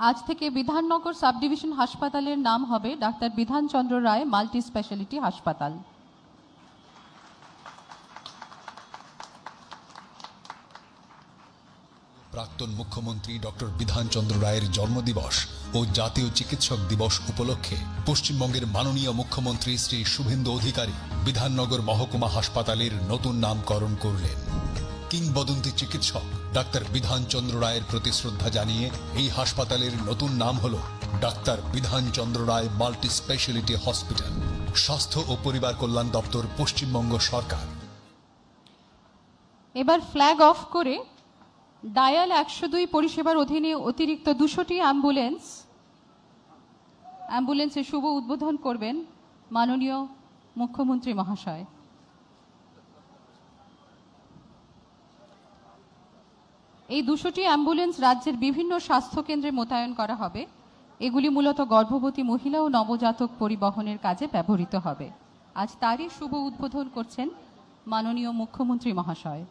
আজ থেকে Bidhannagar sub division হাসপাতালের নাম হবে ডাক্তার বিধানচন্দ্র রায় মাল্টি স্পেশালিটি হাসপাতাল। প্রাক্তন মুখ্যমন্ত্রী ডক্টর বিধানচন্দ্র রায়ের জন্মদিবস ও জাতীয় চিকিৎসক দিবস উপলক্ষে পশ্চিমবঙ্গের মাননীয় মুখ্যমন্ত্রী শ্রী শুভেন্দু অধিকারী বিধাননগর মহকুমা হাসপাতালের নতুন নামকরণ করলেন। কিংবদন্তি চিকিৎসক ডাক্তার বিধানচন্দ্র রায়ের প্রতি শ্রদ্ধা জানিয়ে এই হাসপাতালের নতুন নাম হল ডাক্তার বিধানচন্দ্র রায় মাল্টি স্পেশালিটি হসপিটাল। স্বাস্থ্য ও পরিবার কল্যাণ দপ্তর, পশ্চিমবঙ্গ সরকার। এবার ফ্ল্যাগ অফ করে ডায়াল 102 পরিষেবার অধীনে অতিরিক্ত 200টি অ্যাম্বুলেন্সের শুভ উদ্বোধন করবেন মাননীয় মুখ্যমন্ত্রী মহাশয়। এই 200টি অ্যাম্বুলেন্স রাজ্যের বিভিন্ন স্বাস্থ্য কেন্দ্রে মোতায়েন করা হবে। এগুলি মূলত গর্ভবতী মহিলা ও নবজাতক পরিবহনের কাজে ব্যবহৃত হবে। আজ তারই শুভ উদ্বোধন করছেন মাননীয় মুখ্যমন্ত্রী মহাশয়।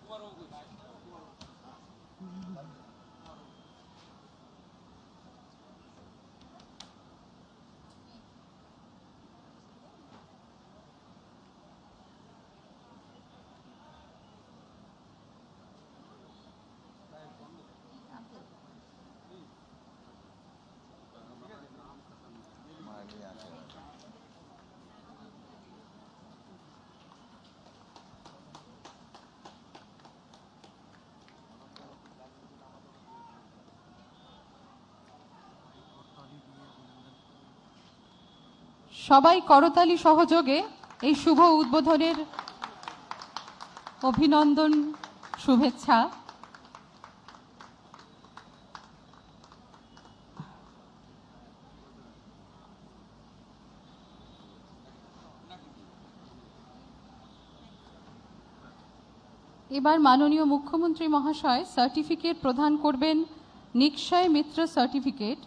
সবাই করতালি সহযোগে এই শুভ উদ্বোধনের অভিনন্দন, শুভেচ্ছা। এবার মাননীয় মুখ্যমন্ত্রী মহাশয় সার্টিফিকেট প্রদান করবেন, নিক্ষয় মিত্র সার্টিফিকেট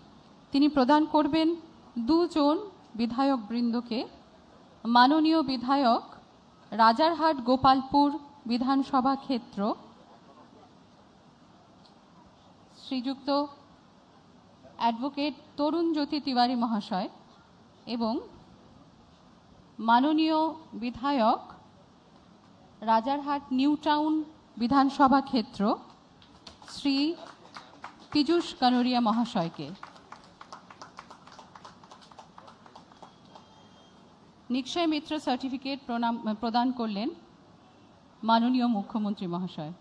তিনি প্রদান করবেন দুজন বিধায়ক বৃন্দকে। মাননীয় বিধায়ক রাজারহাট গোপালপুর বিধানসভা ক্ষেত্র শ্রীযুক্ত অ্যাডভোকেট তরুণ জ্যোতি তিওয়ারি মহাশয় এবং মাননীয় বিধায়ক রাজারহাট নিউ টাউন বিধানসভা ক্ষেত্র শ্রী পীযূষ কানোরিয়া মহাশয়কে। নিক্ষয় মিত্র সার্টিফিকেট প্রদান করলেন মাননীয় মুখ্যমন্ত্রী মহাশয়।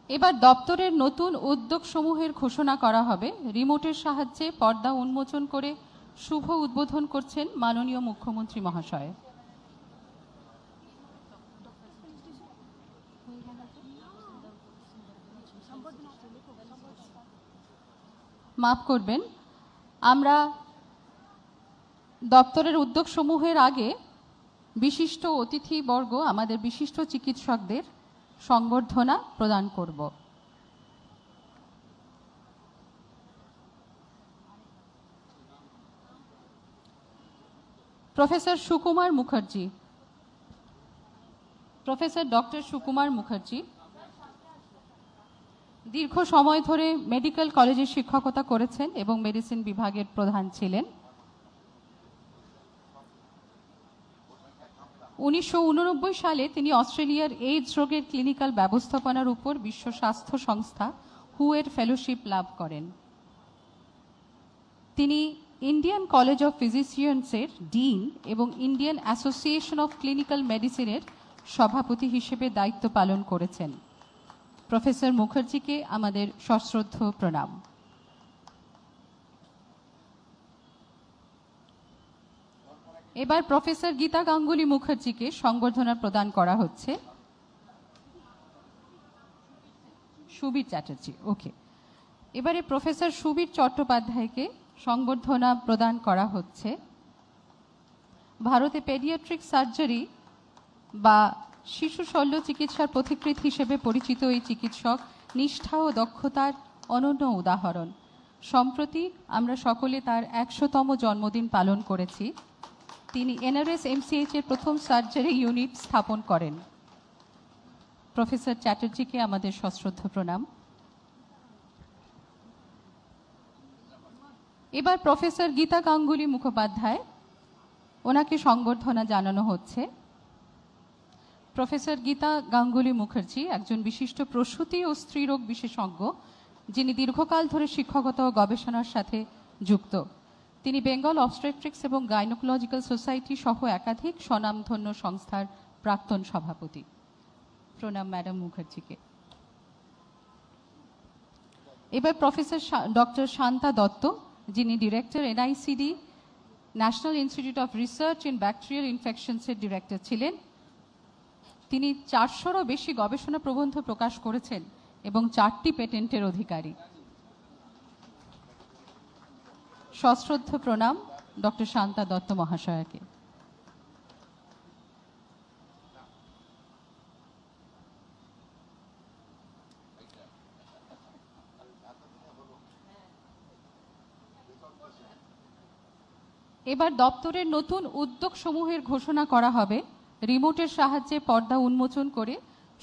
এবার দপ্তরের নতুন উদ্যোগ সমূহের ঘোষণা করা হবে। রিমোটের সাহায্যে পর্দা উন্মোচন করে শুভ উদ্বোধন করছেন মাননীয় মুখ্যমন্ত্রী মহাশয়। মাফ করবেন, আমরা দপ্তরের উদ্যোগ সমূহের আগে বিশিষ্ট অতিথিবর্গ, আমাদের বিশিষ্ট চিকিৎসকদের সংবর্ধনা প্রদান করব। Professor Sukumar Mukherjee, professor doctor Sukumar Mukherjee দীর্ঘ সময় ধরে মেডিকেল কলেজে শিক্ষকতা করেছেন এবং মেডিসিন বিভাগের প্রধান ছিলেন। 1989 সালে তিনি অস্ট্রেলিয়ার এইডস রোগের ক্লিনিক্যাল ব্যবস্থাপনার উপর বিশ্ব স্বাস্থ্য সংস্থা হু এর ফেলোশিপ লাভ করেন। তিনি ইন্ডিয়ান কলেজ অফ ফিজিশিয়ানসের ডিন এবং ইন্ডিয়ান অ্যাসোসিয়েশন অফ ক্লিনিক্যাল মেডিসিনের সভাপতি হিসেবে দায়িত্ব পালন করেছেন। প্রফেসর মুখার্জিকে আমাদের সশ্রদ্ধ প্রণাম। এবার প্রফেসর গীতা গাঙ্গুলি মুখার্জিকে সংবর্ধনা প্রদান করা হচ্ছে। সুবীর চ্যাটার্জি, ওকে। এবারে প্রফেসর সুবীর চট্টোপাধ্যায়কে সংবর্ধনা প্রদান করা হচ্ছে। ভারতে পেডিয়াট্রিক সার্জারি বা শিশু শল্য চিকিৎসার পথিকৃৎ হিসেবে পরিচিত এই চিকিৎসক নিষ্ঠা ও দক্ষতার অনন্য উদাহরণ। সম্প্রতি আমরা সকলে তার 100তম জন্মদিন পালন করেছি। তিনি এনআরএস এমসিএইচ এর প্রথম সার্জারি ইউনিট স্থাপন করেন। প্রফেসর চ্যাটার্জিকে আমাদের সশ্রদ্ধ প্রণাম। এবার প্রফেসর গীতা গাঙ্গুলি মুখোপাধ্যায়, ওনাকে সংবর্ধনা জানানো হচ্ছে। প্রফেসর গীতা গাঙ্গুলি মুখার্জি একজন বিশিষ্ট প্রসূতি ও স্ত্রীরোগ বিশেষজ্ঞ, যিনি দীর্ঘকাল ধরে শিক্ষকতা ও গবেষণার সাথে যুক্ত। তিনি বেঙ্গল অবস্টেট্রিক্স এবং গাইনোকোলজিক্যাল সোসাইটি সহ একাধিক স্বনামধন্য সংস্থার প্রাক্তন সভাপতি। প্রণাম ম্যাডাম মুখার্জিকে। এবার প্রফেসর ডক্টর শান্তা দত্ত, যিনি director NICD national institute of research in bacterial ইনফেকশনসের ডিরেক্টর ছিলেন। তিনি 400-রও বেশি গবেষণা প্রবন্ধ প্রকাশ করেছেন এবং 4টি পেটেন্টের অধিকারী। সশ্রদ্ধ প্রণাম ডক্টর শান্তা দত্ত মহাশয়াকে। এবার দপ্তরের নতুন উদ্যোগ সমূহের ঘোষণা করা হবে। রিমোটের সাহায্যে পর্দা উন্মোচন করে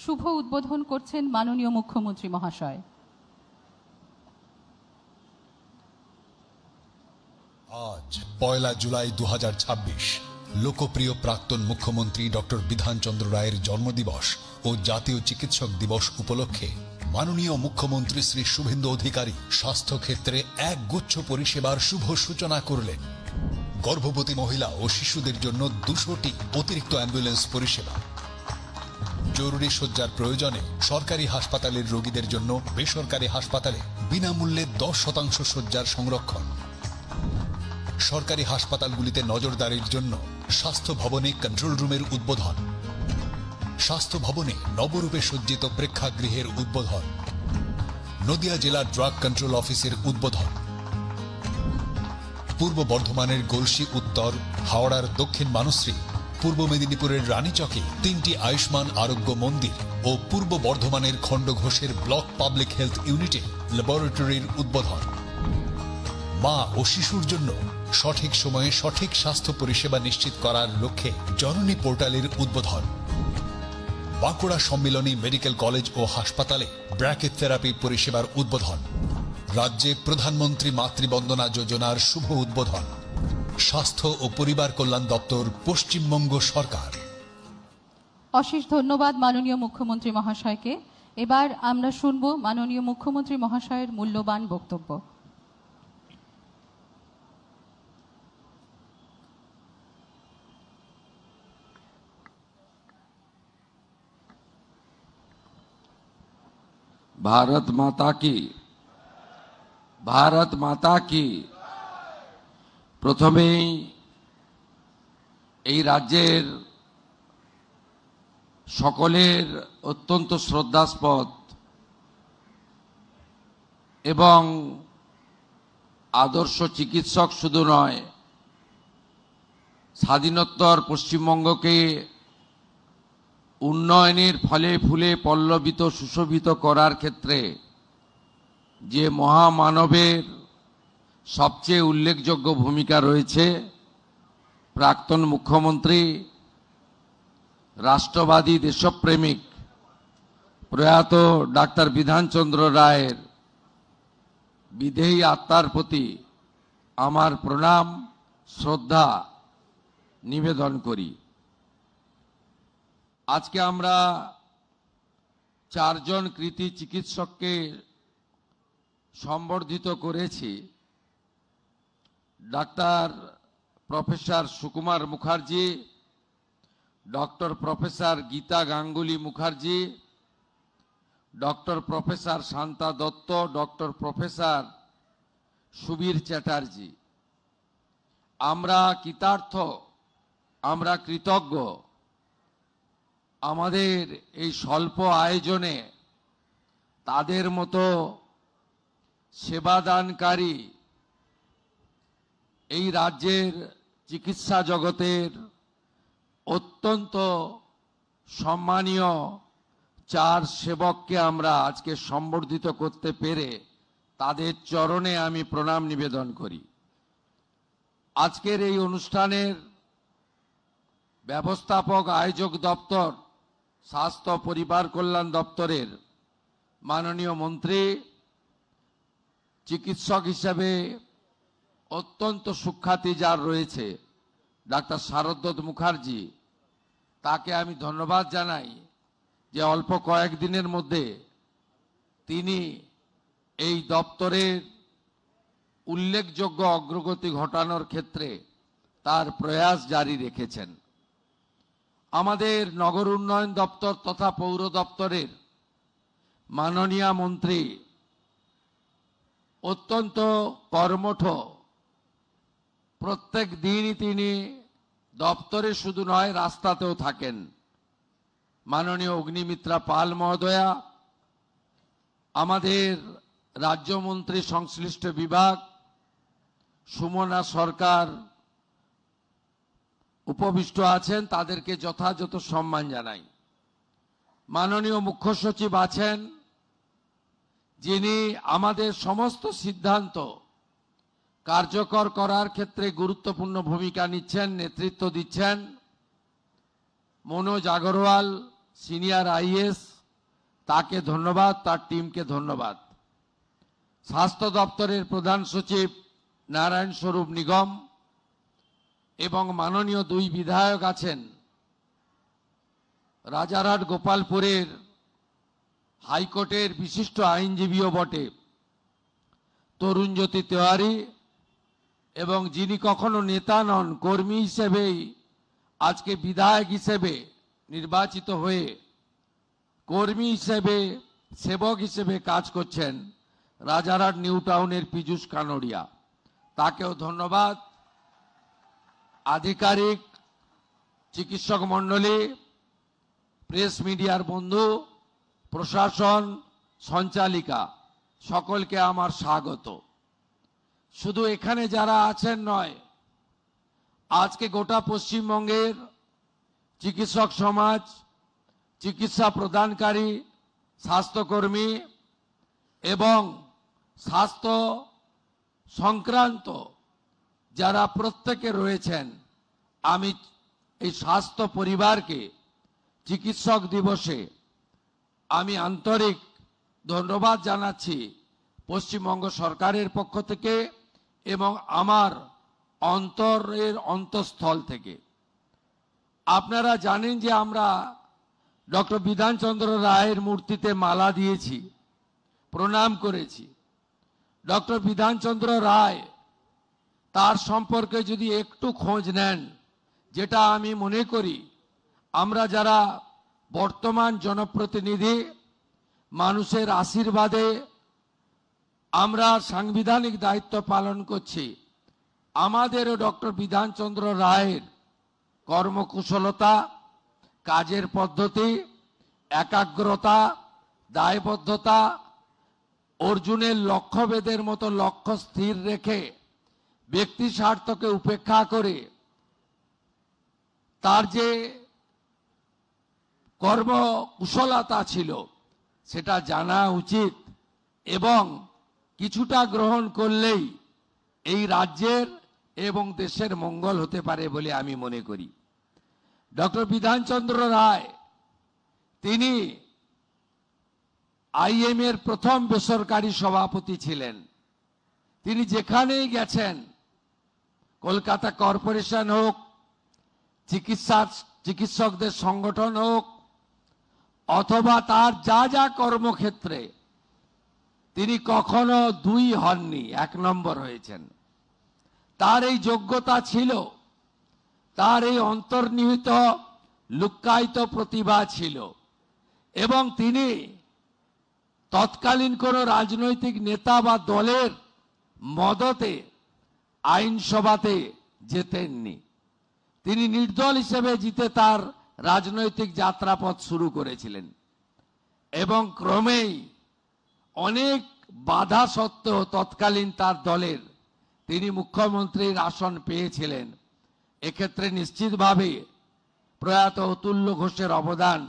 শুভ উদ্বোধন করছেন মাননীয় মুখ্যমন্ত্রী মহাশয়। আজ 1 জুলাই 2026 লোকপ্রিয় প্রাক্তন মুখ্যমন্ত্রী ডক্টর বিধানচন্দ্র রায়ের জন্মদিবস ও জাতীয় চিকিৎসক দিবস উপলক্ষে মাননীয় মুখ্যমন্ত্রী শ্রী শুভেন্দু অধিকারী স্বাস্থ্য ক্ষেত্রে এক গুচ্ছ পরিষেবার শুভ সূচনা করলেন। গর্ভবতী মহিলা ও শিশুদের জন্য 200টি অতিরিক্ত অ্যাম্বুলেন্স পরিষেবা, জরুরি শয্যার প্রয়োজনে সরকারি হাসপাতালের রোগীদের জন্য বেসরকারি হাসপাতালে বিনামূল্যে 10% শয্যার সংরক্ষণ, সরকারি হাসপাতালগুলিতে নজরদারির জন্য স্বাস্থ্য ভবনে কন্ট্রোল রুমের উদ্বোধন, স্বাস্থ্য ভবনে নবরূপে সজ্জিত প্রেক্ষাগৃহের উদ্বোধন, নদিয়া জেলা ড্রাগ কন্ট্রোল অফিসের উদ্বোধন, পূর্ব বর্ধমানের গলসি উত্তর, হাওড়ার দক্ষিণ মানশ্রী, পূর্ব মেদিনীপুরের রানীচকে 3টি আয়ুষ্মান আরোগ্য মন্দির ও পূর্ব বর্ধমানের খণ্ডঘোষের ব্লক পাবলিক হেলথ ইউনিটে ল্যাবরেটরির উদ্বোধন, মা ও শিশুর জন্য সঠিক সময়ে সঠিক স্বাস্থ্য পরিষেবা নিশ্চিত করার লক্ষ্যে জননী পোর্টালের উদ্বোধন, বাঁকুড়া সম্মিলনী মেডিকেল কলেজ ও হাসপাতালে ব্র্যাকেট থেরাপি পরিষেবার উদ্বোধন, রাজ্যে প্রধানমন্ত্রী মাতৃবন্দনা যোজনার শুভ উদ্বোধন, স্বাস্থ্য ও পরিবার কল্যাণ দপ্তর, পশ্চিমবঙ্গ সরকার। অশেষ ধন্যবাদ মাননীয় মুখ্যমন্ত্রী মহাশয়কে। এবার আমরা শুনব মাননীয় মুখ্যমন্ত্রী মহাশয়ের মূল্যবান বক্তব্য। भारत माता की, भारत माता की। প্রথমেই এই রাজ্যের সকলের অত্যন্ত শ্রদ্ধাস্পদ এবং আদর্শ চিকিৎসক শুধু নয়, স্বাধীনোত্তর পশ্চিমবঙ্গকে উন্নয়নের ফলে ফুলে পল্লবিত সুশোভিত করার ক্ষেত্রে যে মহামানবের সবচেয়ে উল্লেখযোগ্য ভূমিকা রয়েছে, প্রাক্তন মুখ্যমন্ত্রী, রাষ্ট্রবাদী দেশপ্রেমিক প্রয়াত ডাক্তার বিধানচন্দ্র রায়ের বিদেহী আত্মার প্রতি আমার প্রণাম শ্রদ্ধা নিবেদন করি। আজকে আমরা 4 জন কৃতী চিকিৎসককে সম্বর্ধিত করেছি। Doctor professor Sukumar Mukherjee, doctor professor Gita Ganguly Mukherjee, doctor professor Shanta Dutta, doctor professor Subir Chatterjee. আমরা কৃতার্থ, আমরা কৃতজ্ঞ আমাদের এই স্বল্প আয়োজনে তাদের মতো সেবাদানকারী এই রাজ্যের চিকিৎসা জগতের অত্যন্ত সম্মানীয় 4 সেবককে আমরা আজকে সম্বর্ধিত করতে পেরে তাদের চরণে আমি প্রণাম নিবেদন করি। আজকের এই অনুষ্ঠানের ব্যবস্থাপক আয়োজক দপ্তর, স্বাস্থ্য পরিবার কল্যাণ দপ্তরের মাননীয় মন্ত্রী, চিকিৎসক হিসেবে অত্যন্ত সুখ্যাতি যার রয়েছে ডাক্তার শারদ্বত মুখার্জি, তাকে আমি ধন্যবাদ জানাই যে অল্প কয়েকদিনের মধ্যে তিনি এই দপ্তরের উল্লেখযোগ্য অগ্রগতি ঘটানোর ক্ষেত্রে তার প্রয়াস জারি রেখেছেন। আমাদের নগর উন্নয়ন দপ্তর তথা পৌর দপ্তরের মাননীয় মন্ত্রী অত্যন্ত কর্মঠ, প্রত্যেক দিনই তিনি দপ্তরে শুধু নয় রাস্তাতেও থাকেন। মাননীয় অগ্নিমিত্রা পাল মহোদয়া, আমাদের রাজ্যমন্ত্রী সংশ্লিষ্ট বিভাগ সুমনা সরকার উপবিষ্ট আছেন, তাদেরকে যথাযথ সম্মান জানাই। মাননীয় মুখ্য সচিব আছেন, যিনি আমাদের সমস্ত সিদ্ধান্ত কার্যকর করার ক্ষেত্রে গুরুত্বপূর্ণ ভূমিকা নিচ্ছেন, নেতৃত্ব দিচ্ছেন। মনোজ আগরওয়াল সিনিয়র আইএস, তাকে ধন্যবাদ, তার টিমকে ধন্যবাদ। স্বাস্থ্য দপ্তরের প্রধান সচিব নারায়ণ স্বরূপ নিগম এবং মাননীয় দুই বিধায়ক আছেন, রাজারহাট গোপালপুরের হাইকোর্টের বিশিষ্ট আইনজীবীও বটে তরুণজ্যোতি তেওয়ারি, এবং যিনি কখনো নেতা নন, কর্মী হিসেবেই আজকে বিধায়ক হিসেবে নির্বাচিত হয়ে কর্মী হিসেবে, সেবক হিসেবে কাজ করছেন, রাজারহাট নিউ টাউনের পীযূষ কানোরিয়া, তাকেও ধন্যবাদ। আধিকারিক, চিকিৎসক মণ্ডলী, প্রেস মিডিয়ার বন্ধু, প্রশাসন, সঞ্চালিকা, সকলকে আমার স্বাগত। শুধু এখানে যারা আছেন নয়, আজকে গোটা পশ্চিমবঙ্গের চিকিৎসক সমাজ, চিকিৎসা প্রদানকারী, স্বাস্থ্যকর্মী এবং স্বাস্থ্য সংক্রান্ত যারা প্রত্যেকে রয়েছেন, আমি এই স্বাস্থ্য পরিবারকে চিকিৎসক দিবসে আমি আন্তরিক ধন্যবাদ জানাচ্ছি পশ্চিমবঙ্গ সরকারের পক্ষ থেকে এবং আমার অন্তরের অন্তঃস্থল থেকে। আপনারা জানেন যে আমরা ডক্টর বিধানচন্দ্র রায়ের মূর্তিতে মালা দিয়েছি, প্রণাম করেছি। ডক্টর বিধানচন্দ্র রায়, তার সম্পর্কে যদি একটু খোঁজ নেন, যেটা আমি মনে করি আমরা যারা বর্তমান জনপ্রতিনিধি, মানুষের আশীর্বাদে আমরা সাংবিধানিক দায়িত্ব পালন করছি, আমাদেরও ডক্টর বিধানচন্দ্র রায়ের কর্মকুশলতা, কাজের পদ্ধতি, একাগ্রতা, দায়বদ্ধতা, অর্জুনের লক্ষ্যভেদের মতো লক্ষ্য স্থির রেখে ব্যক্তি স্বার্থকে উপেক্ষা করে তার যে কর্মকুশলতা ছিল সেটা জানা উচিত, এবং কিছুটা গ্রহণ করলেই এই রাজ্যের এবং দেশের মঙ্গল হতে পারে বলে আমি মনে করি। ডক্টর বিধানচন্দ্র রায়, তিনি আইএম এর প্রথম বেসরকারি সভাপতি ছিলেন। তিনি যেখানেই গেছেন, কলকাতা কর্পোরেশন হোক, চিকিৎসকদের সংগঠন হোক, অথবা তার যা যা কর্মক্ষেত্রে, তিনি কখনো দুই হননি, এক নম্বর হয়েছেন। তার এই যোগ্যতা ছিল, তার এই অন্তর্নিহিত লুক্কায়িত প্রতিভা ছিল, এবং তিনি তৎকালীন কোন রাজনৈতিক নেতা বা দলের মদতে আইনসভাতে যেতেননি। তিনি নির্দল হিসেবে জিতে তার রাজনৈতিক যাত্রাপথ শুরু করেছিলেন, এবং ক্রমেই অনেক বাধা সত্ত্বেও তৎকালীন তার দলের তিনি মুখ্যমন্ত্রীর আসন পেয়েছিলেন। এক্ষেত্রে নিশ্চিতভাবে প্রয়াত অতুল্য ঘোষের অবদান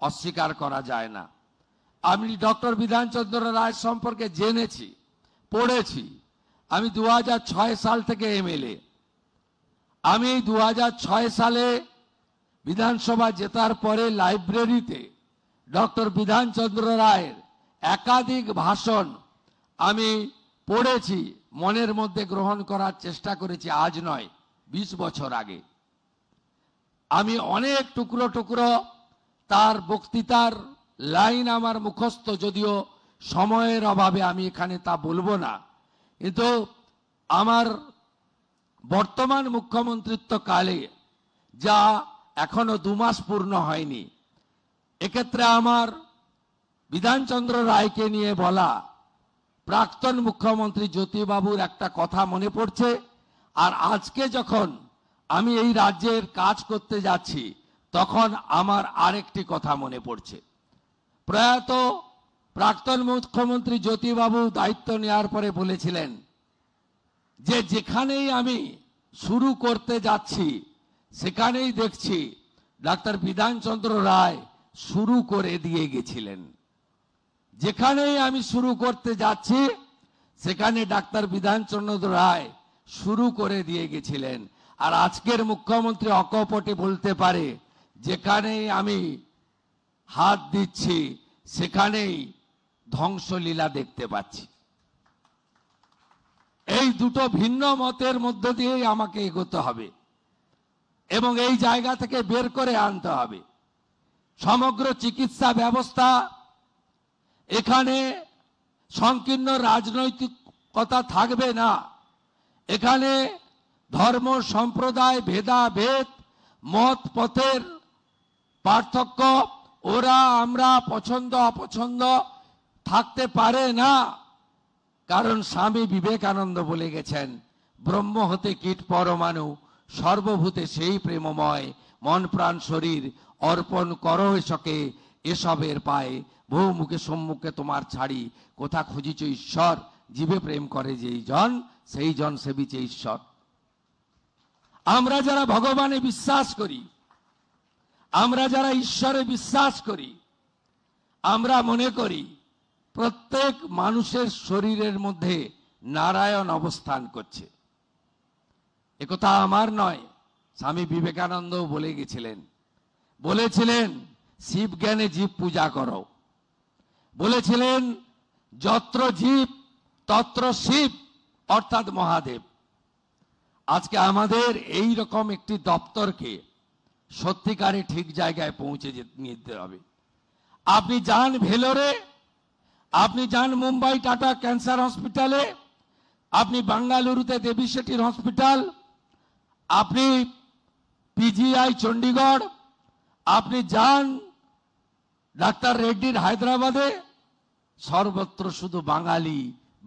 অস্বীকার করা যায় না। আমি ডক্টর বিধানচন্দ্র রায় সম্পর্কে জেনেছি, পড়েছি। আমি 2006 সাল থেকে এমএলএ। আমি 2006 সালে বিধানসভা জেতার পরে লাইব্রেরিতে ডক্টর বিধানচন্দ্র রায়ের একাধিক ভাষণ আমি পড়েছি, মনের মধ্যে গ্রহণ করার চেষ্টা করেছি। আজ নয়, 20 বছর আগে আমি অনেক টুকরো টুকরো তার বক্তৃতার লাইন আমার মুখস্থ, যদিও সময়ের অভাবে আমি এখানে তা বলবো না। কিন্তু আমার বর্তমান মুখ্যমন্ত্রিত্ব কালে, যা এখনো 2 মাস পূর্ণ হয়নি, এক্ষেত্রে আমার বিধানচন্দ্র রায়কে নিয়ে বলা প্রাক্তন মুখ্যমন্ত্রী জ্যোতিবাবুর একটা কথা মনে পড়ছে। আর আজকে যখন আমি এই রাজ্যের কাজ করতে যাচ্ছি, তখন আমার আরেকটি কথা মনে পড়ছে। প্রয়াত প্রাক্তন মুখ্যমন্ত্রী জ্যোতিবাবু দায়িত্ব নেওয়ার পরে বলেছিলেন যে যেখানেই আমি শুরু করতে যাচ্ছি, সেখানেই দেখছি ডাক্তার বিধানচন্দ্র রায় শুরু করে দিয়ে গেছিলেন। যেখানেই আমি শুরু করতে যাচ্ছি, সেখানে ডাক্তার বিধানচন্দ্র রায় শুরু করে দিয়ে গেছিলেন। আর আজকের মুখ্যমন্ত্রী অকপটে বলতে পারে, যেখানেই আমি হাত দিচ্ছি, সেখানেই ধ্বংসলীলা দেখতে পাচ্ছি। এই দুটো ভিন্ন মতের মধ্য দিয়েই আমাকে এগোতে হবে এবং এই জায়গা থেকে বের করে আনতে হবে। সমগ্র চিকিৎসা ব্যবস্থা, এখানে সংকীর্ণ রাজনৈতিকতা থাকবে না। এখানে ধর্ম সম্প্রদায় ভেদাভেদ, মত পথের পার্থক্য, ওরা আমরা পছন্দ অপছন্দ থাকতে পারে না। কারণ স্বামী বিবেকানন্দ বলে গেছেন, ব্রহ্ম হতে কীট পরমাণু, সর্বভূতে সেই প্রেমময়, মন প্রাণ শরীর অর্পণ করো এসকে, এসবের পায়ে বহু মুখে সম্মুখে তোমার ছাড়ি, কোথা খুঁজিছ ঈশ্বর, জীবে প্রেম করে যেই জন, সেই জন সেবিছে ঈশ্বর। আমরা যারা ভগবানে বিশ্বাস করি, আমরা যারা ঈশ্বরে বিশ্বাস করি, আমরা মনে করি প্রত্যেক মানুষের শরীরের মধ্যে নারায়ণ অবস্থান করছে। একথা আমার নয়, স্বামী বিবেকানন্দও বলে গেছিলেন। বলেছিলেন শিব জ্ঞানে জীব পূজা করো। বলেছিলেন যত্র জীব তত্র শিব, অর্থাৎ মহাদেব। আজকে আমাদের এই রকম একটি দপ্তরকে সত্যিকারে ঠিক জায়গায় পৌঁছে নিতে হবে। আপনি যান ভেলোরে, আপনি যান মুম্বাই টাটা ক্যান্সার হসপিটালে, আপনি বেঙ্গালুরুতে দেবী শেঠির হসপিটাল, আপনি পিজিআই চণ্ডীগড়, আপনি যান ডাক্তার রেড্ডির হায়দ্রাবাদে, সর্বত্র শুধু বাঙালি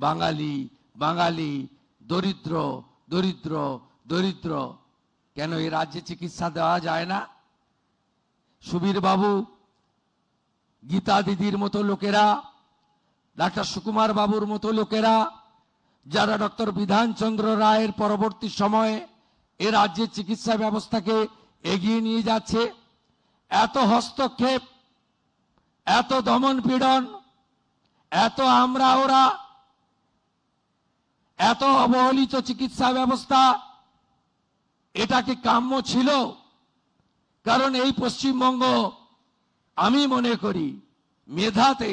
বাঙালি বাঙালি, দরিদ্র দরিদ্র দরিদ্র। কেন এই রাজ্যে চিকিৎসা দেওয়া যায় না? সুবীর বাবু, গীতা দিদির মতো লোকেরা, ডাক্তার সুকুমার বাবুর মতো লোকেরা, যারা ডক্টর বিধানচন্দ্র রায়ের পরবর্তী সময়ে এ রাজ্যের চিকিৎসা ব্যবস্থাকে এগিয়ে নিয়ে যাচ্ছে, এত হস্তক্ষেপ, এত দমন পীড়ন, এত আমরা ওরা, এত অবহেলিত চিকিৎসা ব্যবস্থা, এটা কি কাম্য ছিল? কারণ এই পশ্চিমবঙ্গ আমি মনে করি মেধাতে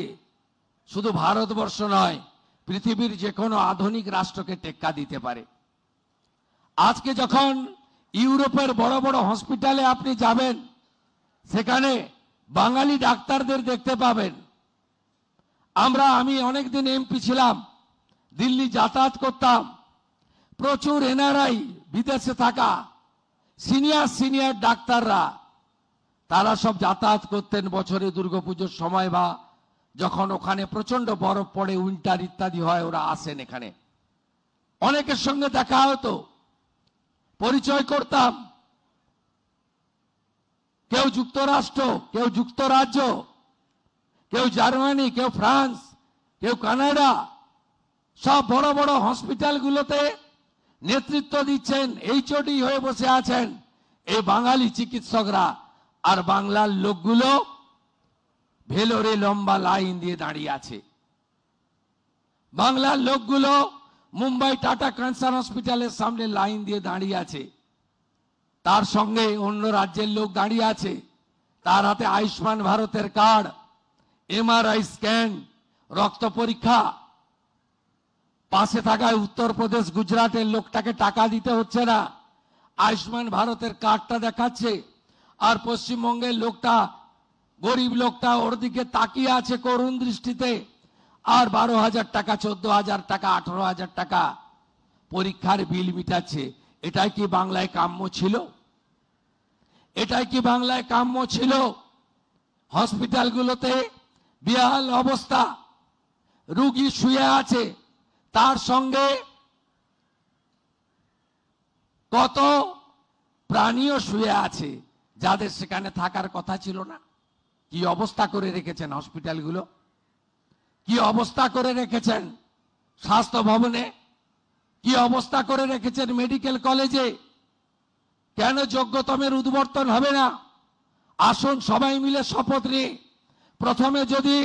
শুধু ভারতবর্ষ নয়, পৃথিবীর যে কোনো আধুনিক রাষ্ট্রকে টেক্কা দিতে পারে। আজকে যখন ইউরোপের বড় বড় হসপিটালে আপনি যাবেন, সেখানে বাঙালি ডাক্তারদের দেখতে পাবেন। আমি অনেকদিন এমপি ছিলাম, দিল্লি যাতায়াত করতাম, প্রচুর এনআরআই বিদেশে থাকা সিনিয়র সিনিয়র ডাক্তাররা, তারা সব যাতায়াত করতেন বছরে দুর্গাপুজোর সময় বা যখন ওখানে প্রচন্ড বরফ পড়ে, উইন্টার ইত্যাদি হয়, ওরা আসেন এখানে। অনেকের সঙ্গে দেখা হতো, পরিচয় করতাম। কেউ যুক্তরাষ্ট্র, কেউ যুক্তরাজ্য, কেউ জার্মানি, কেউ ফ্রান্স, কেউ কানাডা, সব বড় বড় হসপিটালগুলোতে নেতৃত্ব দিচ্ছেন, এইচওডি হয়ে বসে আছেন এই বাঙালি চিকিৎসকরা। আর বাংলার লোকগুলো ভেলোরে লম্বা লাইন দিয়ে দাঁড়িয়ে আছে। বাংলার লোকগুলো মুম্বাই টাটা ক্যান্সার হসপিটালের সামনে লাইন দিয়ে দাঁড়িয়ে আছে। তার সঙ্গে অন্য রাজ্যের লোক দাঁড়িয়ে আছে, তার হাতে আয়ুষ্মান ভারতের কার্ড, এমআরআই স্ক্যান, রক্ত পরীক্ষা। পাশে থাকায় উত্তরপ্রদেশ গুজরাটের লোকটাকে টাকা দিতে হচ্ছে না, আয়ুষ্মান ভারতের কার্ডটা দেখাচ্ছে। আর পশ্চিমবঙ্গের লোকটা, গরিব লোকটা ওর দিকে তাকিয়ে আছে করুণ দৃষ্টিতে, আর 12,000 টাকা, 14,000 টাকা, 18,000 টাকা পরীক্ষার বিল মিটাচ্ছে। এটাই কি বাংলায় কাম্য ছিল? এটাই কি বাংলায় কাম্য ছিল? হসপিটালগুলোতে বেহাল অবস্থা, রুগী শুয়ে আছে, তার সঙ্গে কত প্রাণীও শুয়ে আছে যাদের সেখানে থাকার কথা ছিল না। কি অবস্থা করে রেখেছেন হসপিটালগুলো, কি অবস্থা করে রেখেছেন স্বাস্থ্য ভবনে, কি অবস্থা করে রেখেছেন মেডিকেল কলেজে। কেন যোগ্যতমের উদ্বর্তন হবে না? আসুন সবাই মিলে শপথ নিয়ে, প্রথমে যদি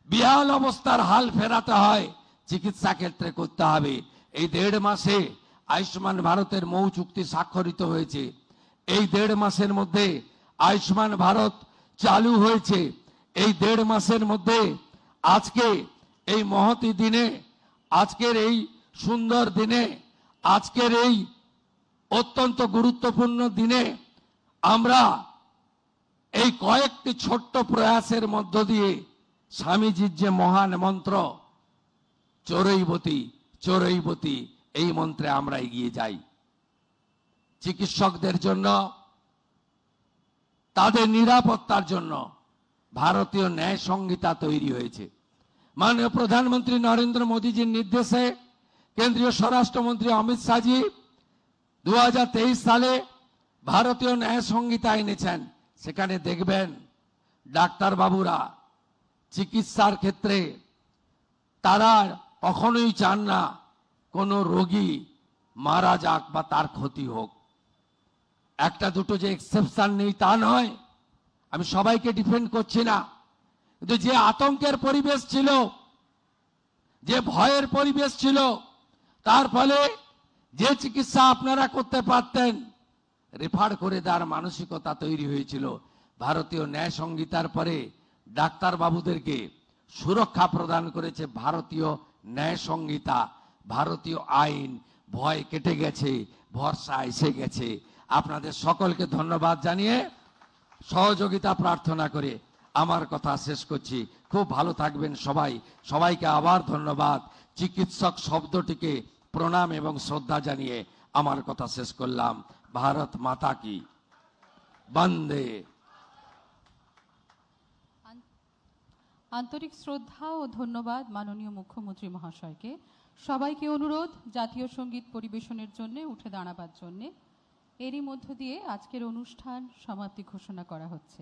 বেহাল অবস্থার হাল ফেরাতে হয় চিকিৎসা ক্ষেত্রে করতে হবে। এই 1.5 মাসে আয়ুষ্মান ভারতের মৌ চুক্তি স্বাক্ষরিত হয়েছে। এই 1.5 মাসের মধ্যে আয়ুষ্মান ভারত চালু হয়েছে। এই 1.5 মাসের মধ্যে আজকে এই মহতী দিনে, আজকের এই সুন্দর দিনে, আজকের এই অত্যন্ত গুরুত্বপূর্ণ দিনে আমরা এই কয়েকটি ছোট্ট প্রয়াসের মধ্য দিয়ে স্বামীজির যে মহান মন্ত্র চরৈবতী চরৈবতী, এই মন্ত্রে আমরা এগিয়ে যাই। চিকিৎসকদের জন্য, তাদের নিরাপত্তার জন্য ভারতীয় ন্যায় সংহিতা তৈরি হয়েছে। মাননীয় প্রধানমন্ত্রী নরেন্দ্র মোদীজির নির্দেশে কেন্দ্রীয় স্বরাষ্ট্রমন্ত্রী অমিত শাহজি 2023 সালে ভারতীয় ন্যায় সংহিতা এনেছেন। সেখানে দেখবেন ডাক্তার বাবুরা চিকিৎসার ক্ষেত্রে তারা কখনোই চান না কোনো রোগী মারা যাক বা তার ক্ষতি হোক। একটা দুটো যে এক্সেপশন নেই তা নয়, আমি সবাইকে ডিফেন্ড করছি না, কিন্তু যে আতঙ্কের পরিবেশ ছিল, যে ভয়ের পরিবেশ ছিল, তার ফলে যে চিকিৎসা আপনারা করতে পারতেন রেফার করে দেওয়ার মানসিকতা তৈরি হয়েছিল। ভারতীয় ন্যায় সংহিতার পরে ডাক্তার বাবুদেরকে সুরক্ষা প্রদান করেছে ভারতীয় ন্যায় সংহিতা, ভারতীয় আইন। ভয় কেটে গেছে, ভরসা এসে গেছে। আপনাদের সকলকে ধন্যবাদ জানিয়ে, সহযোগিতা প্রার্থনা করে আমার কথা শেষ করছি। খুব ভালো থাকবেন সবাই। সবাইকে আবার ধন্যবাদ। চিকিৎসক শব্দটিকে প্রণাম এবং শ্রদ্ধা জানিয়ে আমার কথা শেষ করলাম। ভারত মাতা কি বন্দে। আন্তরিক শ্রদ্ধা ও ধন্যবাদ মাননীয় মুখ্যমন্ত্রী মহাশয়কে। সবাইকে অনুরোধ জাতীয় সঙ্গীত পরিবেশনের জন্য উঠে দাঁড়াবার জন্য। এরই মধ্য দিয়ে আজকের অনুষ্ঠান সমাপ্তি ঘোষণা করা হচ্ছে।